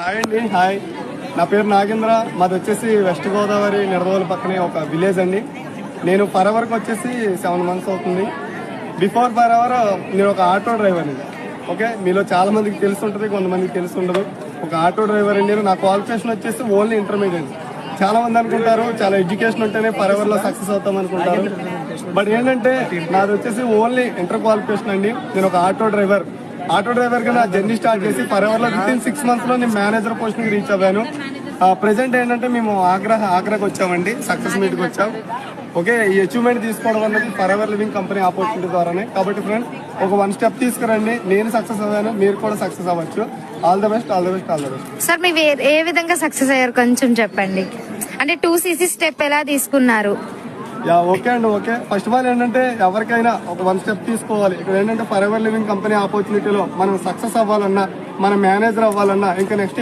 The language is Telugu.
హాయ్ అండి. హాయ్, నా పేరు నాగేంద్ర. మాది వచ్చేసి వెస్ట్ గోదావరి నిడదవోలు పక్కనే ఒక విలేజ్ అండి. నేను ఫరెవర్కి వచ్చేసి 7 months అవుతుంది. బిఫోర్ ఫరెవర్ నేను ఒక ఆటో డ్రైవర్ని. ఓకే, మీలో చాలా మందికి తెలిసి ఉంటుంది, కొంతమందికి తెలిసి ఉండదు. ఒక ఆటో డ్రైవర్ అండి. నా క్వాలిఫికేషన్ వచ్చేసి ఓన్లీ ఇంటర్మీడియట్. చాలా మంది అనుకుంటారు చాలా ఎడ్యుకేషన్ ఉంటేనే ఫరెవర్ లో సక్సెస్ అవుతాం అనుకుంటారు. బట్ ఏంటంటే నాది వచ్చేసి ఓన్లీ ఇంటర్ క్వాలిఫికేషన్ అండి. నేను ఒక ఆటో డ్రైవర్ గా నా జర్నీ స్టార్ట్ చేసి ఫరెవర్ లో విత్ ఇన్ 6 months లో నేను మేనేజర్ పోస్ట్ కి రీచ్ అవ్వాను. ప్రెసెంట్ ఏంటంటే మేము ఆగ్రాకి వచ్చామండి, సక్సెస్ మీట్ కి వచ్చాం. ఓకే, ఈ అచీవ్మెంట్ తీసుకోవడం అనేది ఫరెవర్ లివింగ్ కంపెనీ ఆపర్చునిటీ ద్వారానే. కాబట్టి ఫ్రెండ్స్, ఒక 1 step తీసుకురండి. నేను సక్సెస్ అవ్వాను, మీరు కూడా సక్సెస్ అవ్వచ్చు. All the best, all the best, all the best. Sir మీరు ఏ విధంగా సక్సెస్ అయ్యారు కొంచెం చెప్పండి. అంటే 2cc స్టెప్ ఎలా తీసుకున్నారు? ఓకే అండి. ఓకే, ఫస్ట్ ఆఫ్ ఆల్ ఏంటంటే ఎవరికైనా ఒక 1 step తీసుకోవాలి. ఇక్కడ ఏంటంటే ఫరెవర్ లివింగ్ కంపెనీ ఆపర్చునిటీలో మనం సక్సెస్ అవ్వాలన్నా, మన మేనేజర్ అవ్వాలన్నా, ఇంకా నెక్స్ట్